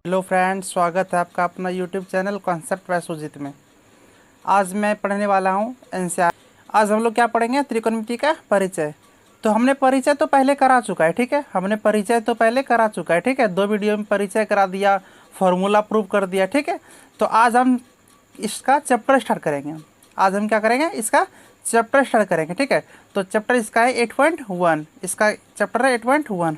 Hello friends, स्वागत है आपका अपना YouTube channel concept by Sujeet में। आज मैं पढ़ने वाला हूँ एनसीईआरटी। आज हम लोग क्या पढ़ेंगे? त्रिकोणमिति का परिचय। तो हमने परिचय तो पहले करा चुका है, ठीक है। हमने परिचय तो पहले करा चुका है, ठीक है। 2 वीडियो में परिचय करा दिया, फॉर्मूला प्रूव कर दिया, ठीक है। तो आज हम इसका चैप्टर स्टार्ट करेंगे। आज हम क्या करेंगे? इसका चैप्टर स्टार्ट करेंगे, ठीक है। तो चैप्टर इसका है 8.1। इसका चैप्टर है 8.1।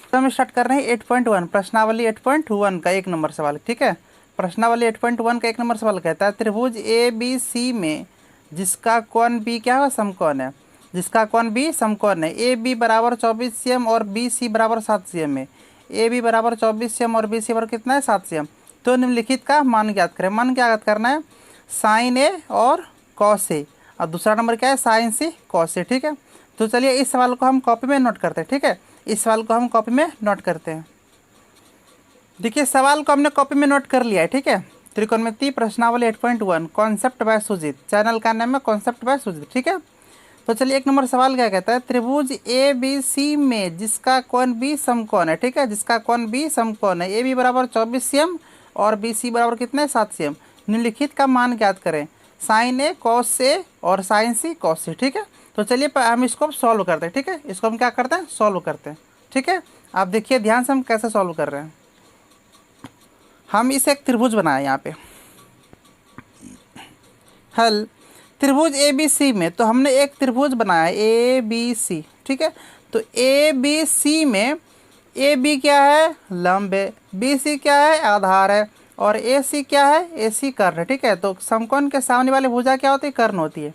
तो हम स्टार्ट कर रहे हैं 8.1 प्रश्नावली 8.1 का 1 नंबर सवाल, ठीक है। प्रश्नावली 8.1 का 1 नंबर सवाल कहता है त्रिभुज ए बी सी में जिसका कोण बी क्या है? समकोण है। जिसका कोण बी समकोण है। ए बी बराबर 24 cm और बी सी बराबर 7 cm है। ए बी बराबर 24 cm और बी सी बराबर कितना है? 7 cm। तो निम्नलिखित का मान ज्ञात करें। मान क्या ज्ञात करना है? साइन ए और कॉस ए, और दूसरा नंबर क्या है? साइन सी कॉस ए, ठीक है। तो चलिए इस सवाल को हम कॉपी में नोट करते हैं, ठीक है। इस सवाल को हम कॉपी में नोट करते हैं। देखिए सवाल को हमने कॉपी में नोट कर लिया है, ठीक है। त्रिकोणमिति प्रश्नावली 8.1 कॉन्सेप्ट बाय सुजीत। चैनल का नाम है कॉन्सेप्ट बाय सुजीत, ठीक है। तो चलिए 1 नंबर सवाल क्या कहता है? त्रिभुज ए बी सी में जिसका कोण बी समकोण है, ठीक है। जिसका कोण बी समकोण है। ए बी बराबर 24 cm और बी सी बराबर कितना है? 7 cm। निम्नलिखित का मान ज्ञात करें। साइन ए कॉस ए और साइन सी कॉस सी, ठीक है। तो चलिए हम इसको सॉल्व करते हैं, ठीक है। इसको हम क्या करते हैं? सॉल्व करते हैं, ठीक है। आप देखिए ध्यान से हम कैसे सॉल्व कर रहे हैं। हम इसे एक त्रिभुज बनाए यहाँ पे। हल त्रिभुज ए बी सी में, तो हमने एक त्रिभुज बनाया ए बी सी, ठीक है। तो ए बी सी में ए बी क्या है? लंब है। बी सी क्या है? आधार है। और ए सी क्या है? ए सी कर्ण है, ठीक है। तो समकोण के सामने वाली भुजा क्या होती है? कर्ण होती है,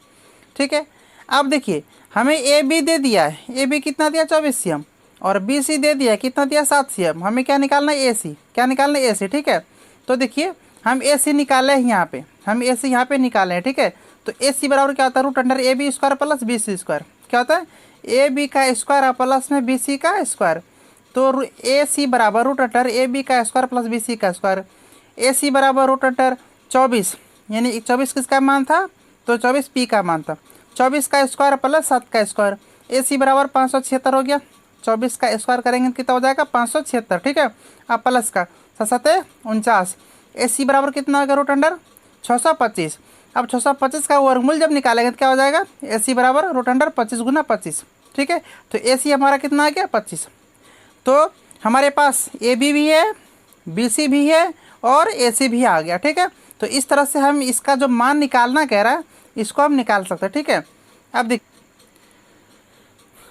ठीक है। अब देखिए हमें ए बी दे दिया है। ए बी कितना दिया? 24 cm। और बी सी दे दिया कितना दिया? 7 cm। हमें क्या निकालना है? ए सी। क्या निकालना है? ए सी, ठीक है। तो देखिए हम ए सी निकाले हैं यहाँ पे। हम ए सी यहाँ पे निकाले हैं, ठीक है। तो ए सी बराबर क्या होता है? Root under A B square plus B C square. क्या होता है? ए बी का स्क्वायर और प्लस में बी सी का स्क्वायर। तो ए सी बराबर रूट अंडर ए बी का स्क्वायर प्लस बी सी का स्क्वायर। ए सी बराबर रूट अंडर 24, यानी 24 किसका मान था? तो 24 पी का मान था। 24 का स्क्वायर प्लस 7 का स्क्वायर। ए सी बराबर 576 हो गया। 24 का स्क्वायर करेंगे कितना हो जाएगा? 576, ठीक है। अब प्लस का 7 49। ए सी बराबर कितना हो गया? Root under 625। अब 625 का वर्गमूल जब निकालेंगे तो क्या हो जाएगा? ए सी बराबर रूट अंडर 25 गुना 25, ठीक है। तो ए सी हमारा कितना आ गया? 25। तो हमारे पास ए बी भी है, बी सी भी है और ए सी भी आ गया, ठीक है। तो इस तरह से हम इसका जो मान निकालना कह रहा है इसको हम निकाल सकते हैं, ठीक है।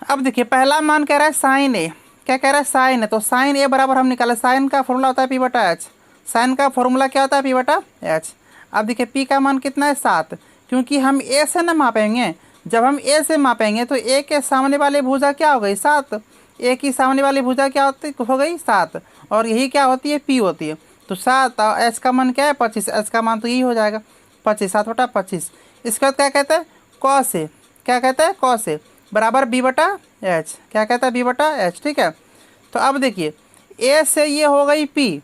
अब देखिए पहला मान कह रहा है साइन ए। क्या कह रहा है? साइन है। तो साइन ए बराबर हम निकाले। साइन का फॉर्मूला होता है पी बटा एच। साइन का फॉर्मूला क्या होता है? पी बटा एच। अब देखिए पी का मान कितना है? 7। क्योंकि हम ए से ना मापेंगे। जब हम ए से मापेंगे तो ए के सामने वाली भुजा क्या हो गई? 7। ए की सामने वाली भुजा क्या हो गई? 7। और यही क्या होती है? पी होती है। तो 7 और एच का मान क्या है? 25। एच का मान तो यही हो जाएगा 25। 7 बटा 25। इसके बाद क्या कहते हैं? Cos A. क्या कहते हैं? कॉस ए बराबर बी बटा एच। क्या कहता है? बी बटा एच, ठीक है। तो अब देखिए ए से ये हो गई पी।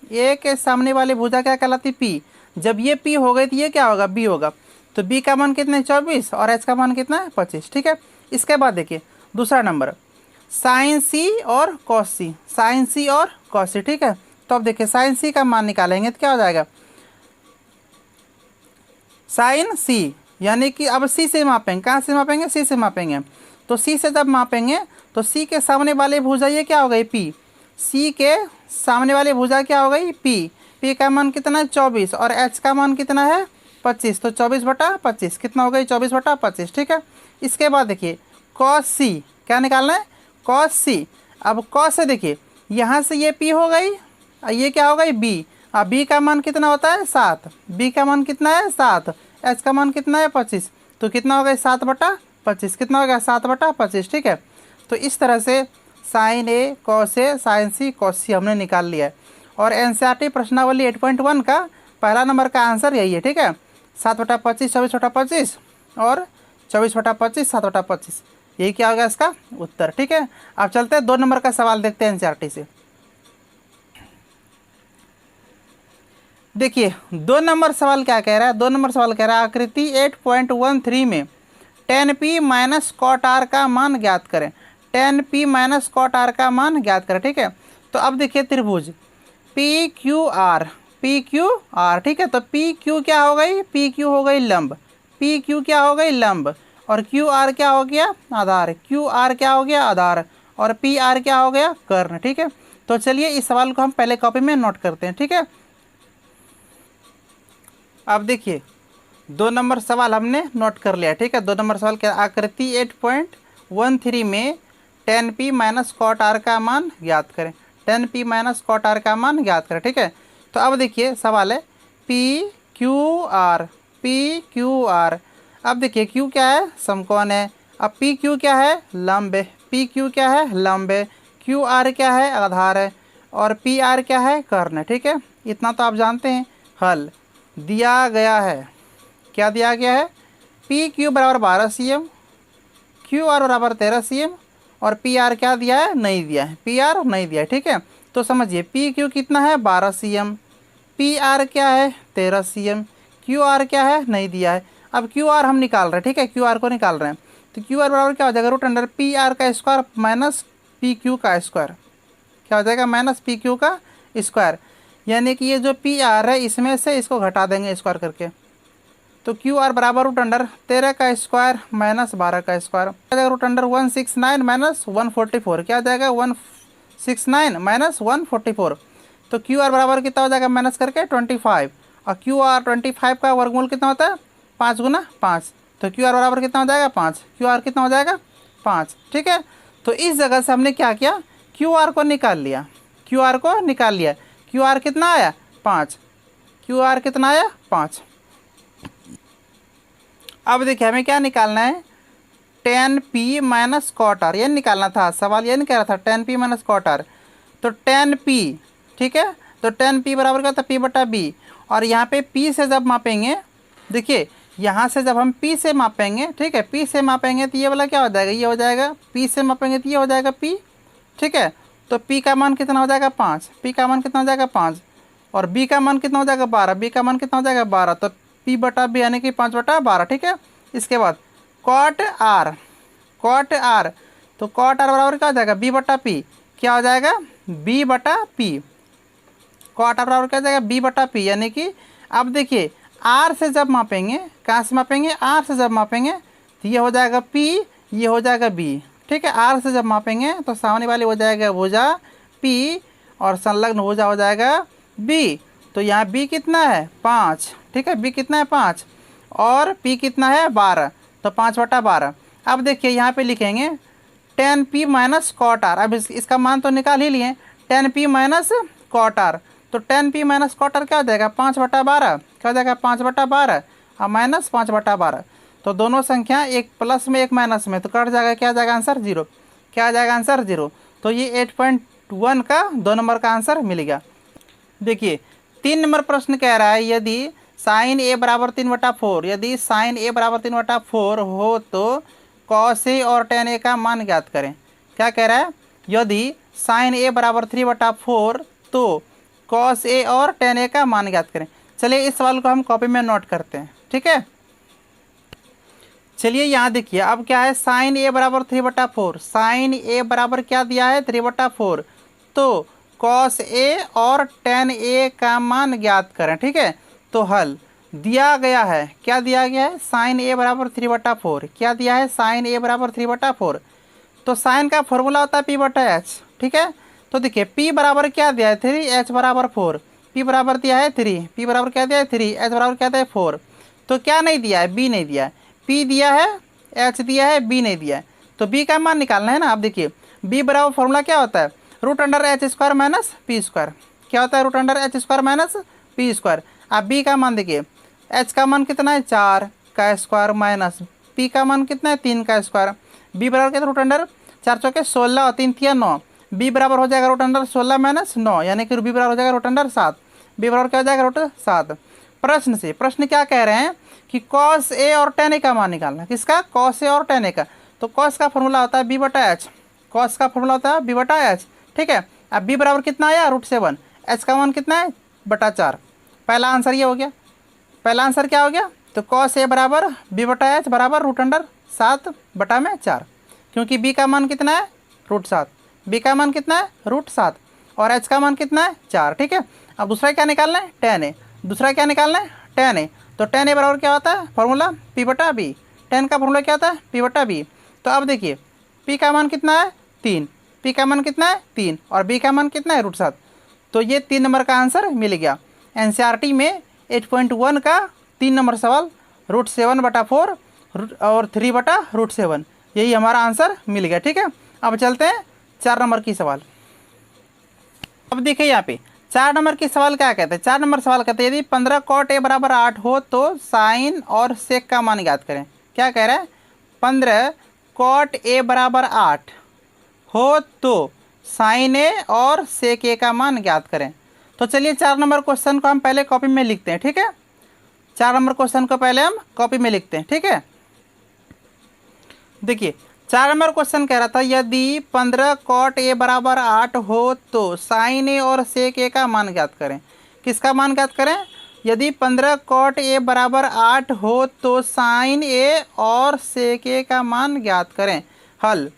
ए के सामने वाली भुजा क्या कहलाती? पी। जब ये पी हो गई तो ये क्या होगा? बी होगा। तो बी का मान कितना है? 24 और एच का मान कितना है? 25, ठीक है। इसके बाद देखिए दूसरा नंबर साइन सी और कॉस सी। साइन सी और कॉस सी, ठीक है। तो अब देखिए साइन सी का मान निकालेंगे तो क्या हो जाएगा? साइन सी, यानी कि अब सी से मापेंगे। कहाँ से मापेंगे? सी से मापेंगे। तो सी से जब मापेंगे तो सी के सामने वाली भुजा ये क्या हो गई? पी। सी के सामने वाली भुजा क्या हो गई? पी। पी का मान कितना है? 24 और एच का मान कितना है? 25। तो 24 बटा 25 कितना हो गई? 24 बटा 25, ठीक है। इसके बाद देखिए कॉस सी। क्या निकालना है? कॉस सी। अब कॉस से देखिए यहाँ से ये पी हो गई और ये क्या हो गई? बी। अब बी का मान कितना होता है? 7। बी का मान कितना है? 7। एच का मान कितना है? 25। तो कितना हो गया? 7 बटा 25। कितना हो गया? 7 बटा 25, ठीक है। तो इस तरह से sign A cos A sign C cos सी हमने निकाल लिया है। और एनसीईआरटी प्रश्नावली 8.1 का पहला नंबर का आंसर यही है, ठीक है। 7 बटा 25 24 बटा 25 और 24 बटा 25 7 बटा 25, यही क्या होगा इसका उत्तर, ठीक है। अब चलते हैं 2 नंबर का सवाल देखते हैं एनसीईआरटी से। देखिए 2 नंबर सवाल क्या कह रहा है? 2 नंबर सवाल कह रहा है आकृति 8.13 में tan p minus cot R का मान ज्ञात करें। tan p minus cot R का मान ज्ञात करें, ठीक है। तो अब देखिए त्रिभुज P Q R, P Q R, ठीक है। तो पी क्यू क्या हो गई, पी क्यू हो गई लंब, पी क्यू क्या हो गई लंब, और क्यू आर क्या हो गया आधार, क्यू आर क्या हो गया आधार, और पी आर क्या हो गया कर्ण, ठीक है। तो चलिए इस सवाल को हम पहले कॉपी में नोट करते हैं, ठीक है। अब देखिए 2 नंबर सवाल हमने नोट कर लिया, ठीक है। 2 नंबर सवाल क्या, आकृति 8.13 में tan p minus cot R का मान ज्ञात करें, tan p minus cot R का मान ज्ञात करें, ठीक है। तो अब देखिए सवाल है P Q R, P Q R. अब देखिए क्यू क्या है, समकोण है। अब पी क्यू क्या है, लंब है, पी क्यू क्या है लंब है, क्यू आर क्या है आधार है, और पी आर क्या है कर्ण है, ठीक है। इतना तो आप जानते हैं। हल दिया गया है, क्या दिया गया है, पी क्यू बराबर 12 cm, क्यू आर बराबर 13 cm, और पी आर क्या दिया है, नहीं दिया है, पी आर नहीं दिया है, ठीक है। तो समझिए पी क्यू कितना है 12 cm, पी आर क्या है 13 cm, क्यू आर क्या है नहीं दिया है। अब क्यू आर हम निकाल रहे हैं, ठीक है, क्यू आर को निकाल रहे हैं। तो क्यू आर बराबर क्या हो जाएगा, रूट अंडर पी आर का स्क्वायर माइनस पी क्यू का स्क्वायर, क्या हो जाएगा माइनस पी क्यू का स्क्वायर। यानी कि ये जो पी आर है इसमें से इसको घटा देंगे स्क्वायर करके, तो क्यू आर बराबर रूट अंडर 13 का स्क्वायर माइनस 12 का स्क्वायर, क्या जाएगा रूट अंडर 169 माइनस 144, क्या जाएगा 169 माइनस 144। तो क्यू आर बराबर कितना हो जाएगा माइनस करके 25, और क्यू आर 25 का वर्गमूल कितना होता है 5 गुना 5, तो क्यू आर बराबर कितना हो जाएगा 5, क्यू आर कितना हो जाएगा 5, ठीक है। तो इस जगह से हमने क्या किया, क्यू आर को निकाल लिया, क्यू आर को निकाल लिया, क्यू आर कितना आया 5, क्यू आर कितना आया 5। अब देखिए हमें क्या निकालना है, tan p minus cot R, ये निकालना था, सवाल ये नहीं कह रहा था tan p minus cot R. तो tan p, ठीक है, तो tan p बराबर क्या था p बटा b, और यहाँ पे p से जब मापेंगे, देखिए यहाँ से जब हम p से मापेंगे, ठीक है, p से मापेंगे तो ये वाला क्या हो जाएगा, ये हो जाएगा, p से मापेंगे तो ये हो जाएगा p, ठीक है। तो p का मान कितना हो जाएगा 5, p का मान कितना हो जाएगा 5, और b का मान कितना हो जाएगा 12, b का मान कितना हो जाएगा 12, तो p बटा b यानी कि 5 बटा 12, ठीक है। इसके बाद कॉट आर, कॉट आर, तो कॉट आर बराबर क्या हो जाएगा b बटा p, क्या हो जाएगा b बटा p, कॉट आर बराबर क्या हो जाएगा b बटा p, यानी कि अब देखिए r से जब मापेंगे, कहाँ से मापेंगे, r से जब मापेंगे तो ये हो जाएगा p, ये हो जाएगा b, ठीक है। r से जब मापेंगे तो सामने वाले हो जाएगा भुजा p, और संलग्न भुजा हो जाएगा b। तो यहाँ b कितना है 5, ठीक है, b कितना है 5, और p कितना है 12, तो 5 बटा 12। अब देखिए यहाँ पे लिखेंगे tan p minus cot R, अब इसका मान तो निकाल ही लिए, tan p minus cot R, तो tan p minus cot R क्या हो जाएगा 5 बटा 12, क्या हो जाएगा 5 बटा 12 और माइनस 5 बटा 12। तो दोनों संख्या एक प्लस में एक माइनस में, तो कट जाएगा, क्या आ जाएगा आंसर 0, क्या आ जाएगा आंसर 0। तो ये 8.1 का 2 नंबर का आंसर मिल गया। देखिए 3 नंबर प्रश्न कह रहा है यदि साइन ए बराबर 3/4, यदि साइन ए बराबर 3/4 हो तो कॉस ए और टेन ए का मान ज्ञात करें। क्या कह रहा है, यदि साइन ए बराबर 3/4 तो कॉस ए और टेन ए का मान ज्ञात करें। चलिए इस सवाल को हम कॉपी में नोट करते हैं, ठीक है। चलिए यहाँ देखिए अब क्या है, साइन ए बराबर 3/4, साइन ए बराबर क्या दिया है 3/4, तो कॉस ए और टेन ए का मान ज्ञात करें, ठीक है। तो हल दिया गया है, क्या दिया गया है, साइन ए बराबर 3/4, क्या दिया है साइन ए बराबर 3/4, तो साइन का फॉर्मूला होता है p बटा एच, ठीक है। तो देखिए p बराबर क्या दिया है 3, h बराबर 4, p बराबर दिया है 3, p बराबर क्या दिया है 3, h बराबर क्या दिया है 4, तो क्या नहीं दिया है b नहीं दिया है, p दिया है, h दिया है, b नहीं दिया है, तो b का मान निकालना है ना। अब देखिए b बराबर फॉर्मूला क्या होता है, root under H square minus P square, क्या होता है root under H square minus P square. अब b का मान देखिए, h का मान कितना है 4 का स्क्वायर माइनस p का मान कितना है 3 का स्क्वायर, b बराबर क्या रूट अंडर 4 चौके 16 और 3 थिया 9, b बराबर हो जाएगा रूट अंडर 16 माइनस 9, यानी कि b बराबर हो जाएगा रूट अंडर 7, b बराबर क्या हो जाएगा रूट 7। प्रश्न से प्रश्न क्या कह रहे हैं कि कॉस ए और टेन ए का मान निकालना, किसका, कॉस ए और टेन ए का। तो कॉस का फॉर्मूला होता है b बटा एच, कॉस का फॉर्मूला होता है b बटा एच, ठीक है। अब b बराबर कितना आया रूट 7, h का मान कितना है बटा 4, पहला आंसर ये हो गया। पहला आंसर क्या हो गया, तो कॉस ए बराबर b बटा एच बराबर रूट अंडर 7 बटा में 4, क्योंकि b का मान कितना है रूट 7, b का मान कितना है रूट 7। और एच का मान कितना है 4, ठीक है। अब दूसरा क्या निकालना है, tan a, दूसरा क्या निकालना है tan a। तो tan a बराबर क्या होता है फॉर्मूला p बटा b, tan का फॉर्मूला क्या होता है p बटा b। तो अब देखिए p का मान कितना है 3, p का मान कितना है 3 और b का मान कितना है √7। तो ये 3 नंबर का आंसर मिल गया। एनसीईआरटी में 8.1 का 3 नंबर सवाल √7/4 और 3/√7, यही हमारा आंसर मिल गया, ठीक है। अब चलते हैं 4 नंबर की सवाल। अब देखिए यहाँ पे 4 नंबर की सवाल क्या कहते हैं। 4 नंबर सवाल कहते हैं यदि 15 cot a बराबर 8 हो तो साइन और सेक का मान ज्ञात करें। क्या कह रहा है, 15 cot a बराबर 8 हो तो साइन ए और सेक ए का मान ज्ञात करें। तो चलिए 4 नंबर क्वेश्चन को हम पहले कॉपी में लिखते हैं, ठीक है। 4 नंबर क्वेश्चन को पहले हम कॉपी में लिखते हैं, ठीक है। देखिए 4 नंबर क्वेश्चन कह रहा था यदि 15 cot a बराबर 8 हो तो साइन ए और सेक ए का मान ज्ञात करें। किसका मान ज्ञात करें, यदि 15 cot a बराबर 8 हो तो साइन ए और सेक ए का मान ज्ञात करें। हल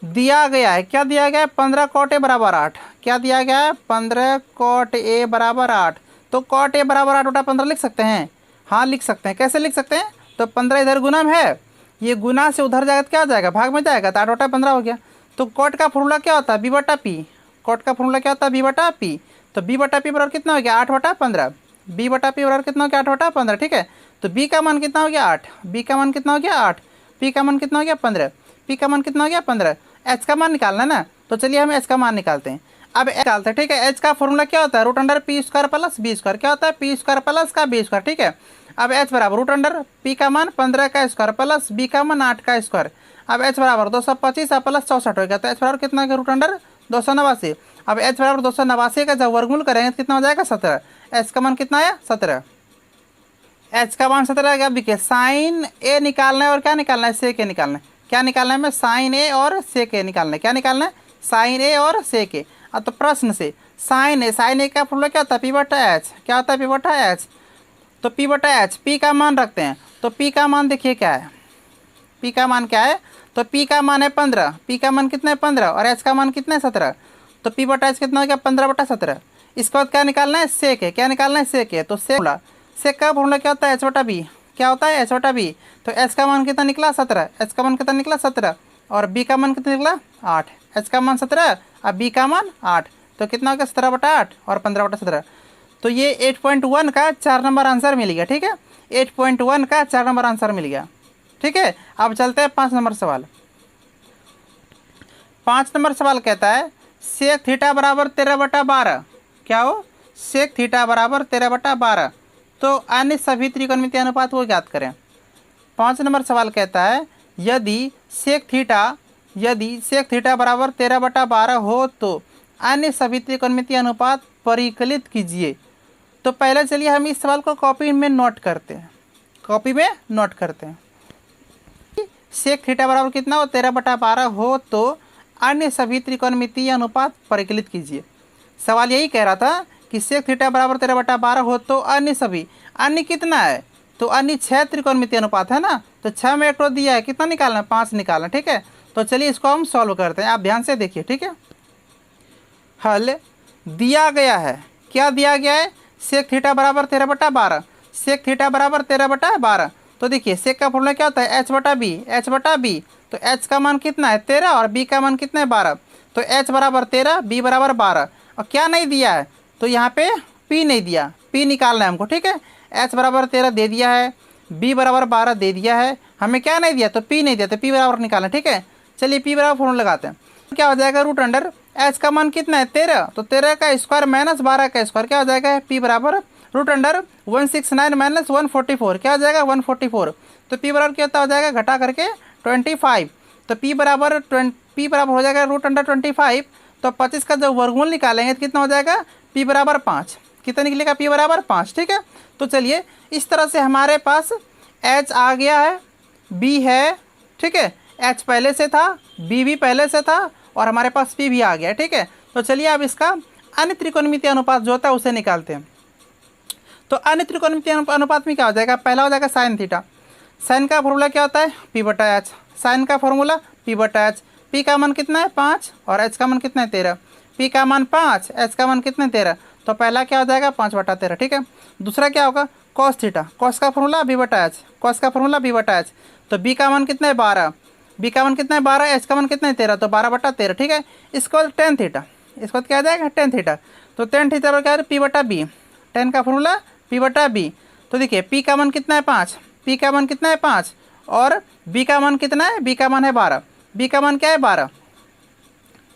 दिया गया है, क्या दिया गया है 15 cot a बराबर 8, क्या दिया गया है 15 cot a बराबर 8। तो cot a बराबर 8/15 लिख सकते हैं, हाँ लिख सकते हैं। कैसे लिख सकते हैं, तो 15 इधर गुना में है, ये गुना से उधर जाएगा तो क्या हो जाएगा भाग में जाएगा, तो 8/15 हो गया। तो कॉट का फॉर्मूला क्या होता है b बटा p, कॉट का फॉर्मूला क्या होता है b बटा p। तो b बटा p बराबर कितना हो गया 8/15, b बटा p बराबर कितना हो गया 8/15, ठीक है। तो b का मान कितना हो गया 8, b का मान कितना हो गया 8, p का मान कितना हो गया 15, p का मान कितना हो गया 15। h का मान निकालना है ना, तो चलिए हम h का मान निकालते हैं। अब निकालते हैं, ठीक है। h का फॉर्मूला क्या होता है √p² प्लस b², क्या होता है p² प्लस का b², ठीक है। अब h बराबर √p का मान 15 का स्क्वायर प्लस b का मान 8 का स्क्वायर। अब h बराबर 225 प्लस 64 हो गया, तो h बराबर कितना हो गया √289। अब h बराबर 289 का जब वर्गमूल करेंगे तो कितना हो जाएगा 17। h का मान कितना आया 17, h का मान 17 आ गया। अब देखिए साइन ए निकालना है और क्या निकालना है सेक ए निकालना है। क्या निकालना है, मैं साइन ए और सेक ए निकालना है। क्या निकालना है, साइन ए और सेक ए। अब तो प्रश्न से साइन ए का फॉर्मूला क्या होता है p बटा h, क्या होता है p बटा h। तो p बटा h, p का मान रखते हैं। तो p का मान देखिए क्या है, p का मान क्या है, तो p का मान है 15, p का मान कितना है 15 और h का मान कितना है 17। तो p बटा h कितना हो गया 15/17। इसके बाद क्या निकालना है सेक है, क्या निकालना है सेक है। तो सेक का फॉर्मूला क्या होता है h बटा b, क्या होता है h बटा b। तो h का मान कितना निकला 17, h का मान कितना निकला 17 और b का मान कितना निकला 8, h का मान 17 और b का मान 8, तो कितना हो गया 17/8 और 15/17। तो ये 8.1 का 4 नंबर आंसर मिल गया, ठीक है। 8.1 का 4 नंबर आंसर मिल गया, ठीक है। अब चलते हैं 5 नंबर सवाल। 5 नंबर सवाल कहता है सेक थीटा बराबर 13/12, क्या हो सेक थीटा बराबर 13/12 तो अन्य सभी त्रिकोणमितीय अनुपात को ज्ञात करें। 5 नंबर सवाल कहता है यदि सेक थीटा बराबर 13/12 हो तो अन्य सभी त्रिकोणमितीय अनुपात परिकलित कीजिए। तो पहले चलिए हम इस सवाल को कॉपी में नोट करते हैं, कॉपी में नोट करते हैं। सेक थीटा बराबर कितना हो 13/12 हो तो अन्य सभी त्रिकोणमितीय अनुपात परिकलित कीजिए। सवाल यही कह रहा था कि सेक थीटा बराबर 13/12 हो तो अन्य सभी, अन्य कितना है, तो अन्य 6 त्रिकोणमितीय अनुपात है ना, तो 6 में एक दिया है, कितना निकालना है 5 निकालना, ठीक है। तो चलिए इसको हम सॉल्व करते हैं, आप ध्यान से देखिए, ठीक है। हल दिया गया है, क्या दिया गया है सेक थीटा बराबर 13/12, सेक थीटा बराबर 13/12। तो देखिए सेक का फॉर्मूला क्या होता है h बटा b। तो h का मान कितना है 13 और b का मान कितना है 12। तो h बराबर 13, b बराबर 12 और क्या नहीं दिया है, तो यहाँ पे p नहीं दिया, p निकालना है हमको, ठीक है। h बराबर 13 दे दिया है, b बराबर 12 दे दिया है, हमें क्या नहीं दिया, तो p नहीं दिया, तो p बराबर निकालना, ठीक है। चलिए p बराबर फॉर्मूला लगाते हैं, क्या हो जाएगा h का मान कितना है 13, तो 13 का स्क्वायर माइनस 12 का स्क्वायर, क्या हो जाएगा p बराबर √169 माइनस 144, क्या हो जाएगा 144। तो p बराबर क्या होता हो जाएगा घटा करके 25। तो p बराबर हो जाएगा √25। तो 25 का जब वर्गमूल निकालेंगे तो कितना हो जाएगा p बराबर 5, कितना निकलेगा p बराबर 5, ठीक है। तो चलिए इस तरह से हमारे पास h आ गया है, b है, ठीक है, h पहले से था, b भी पहले से था और हमारे पास p भी आ गया, ठीक है। तो चलिए अब इसका अन्य त्रिकोणमितीय अनुपात जो होता है उसे निकालते हैं। तो अन्य त्रिकोणमितीय अनुपात में क्या हो जाएगा, पहला हो जाएगा साइन थीटा। साइन का फॉर्मूला क्या होता है p बटा h, साइन का फॉर्मूला p बटा h। p का मान कितना है 5 और h का मान कितना है 13। पी का मान 5, एच का मान कितने 13, तो पहला क्या हो जाएगा 5/13, ठीक है। दूसरा क्या होगा कॉस थीटा, कॉस का फॉर्मूला b/h, कॉस का फॉर्मूला b/h, तो b का मान कितना है 12, b का मान कितना है 12, एच का मान कितना है 13, तो 12/13, ठीक है। इसके बाद टेन थीटा, इसके बाद क्या आ जाएगा टेन थीटा, तो टेन थीटा पर क्या है p/b, टेन का फॉर्मूला p/b, तो देखिए p का मान कितना है 5, p का मान कितना है 5 और b का मान कितना है, b का मान है 12, b का मान क्या है 12,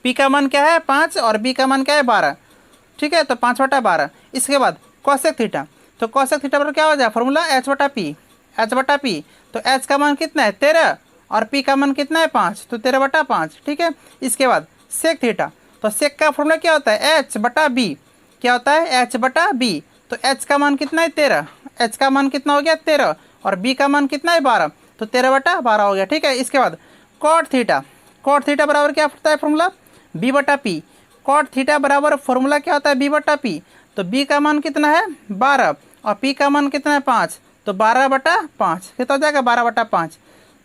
p का मान क्या है 5 और b का मान क्या है 12, ठीक है, तो 5/12। इसके बाद कॉसेक थीटा, तो कॉसेक थीटा पर क्या हो जाए फॉर्मूला h/p, h/p, तो h का मान कितना है 13 और p का मान कितना है 5, तो 13/5, ठीक है। इसके बाद सेक थीटा, तो सेक का फॉर्मूला क्या होता है h/b, क्या होता है h/b, तो h का मान कितना है 13, h का मान कितना हो गया 13 और b का मान कितना है 12, तो 13/12 हो गया, ठीक है। इसके बाद कॉट थीटा, कॉट थीटा बराबर क्या होता है फॉर्मूला b/p, कॉट थीटा बराबर फॉर्मूला क्या होता है b/p, तो b का मान कितना है 12 और p का मान कितना है 5, तो 12/5, कितना हो जाएगा 12/5,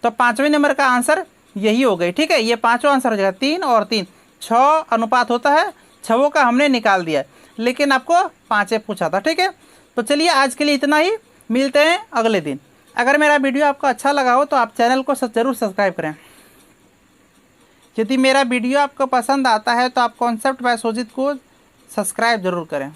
तो पाँचवें नंबर का आंसर यही हो गई, ठीक है। ये पाँचवा आंसर हो जाएगा 3 और 3, 6 अनुपात होता है, 6 का हमने निकाल दिया, लेकिन आपको 5 पूछा था, ठीक है। तो चलिए आज के लिए इतना ही, मिलते हैं अगले दिन। अगर मेरा वीडियो आपको अच्छा लगा हो तो आप चैनल को ज़रूर सब्सक्राइब करें। यदि मेरा वीडियो आपको पसंद आता है तो आप कॉन्सेप्ट बाय सुजीत को सब्सक्राइब जरूर करें।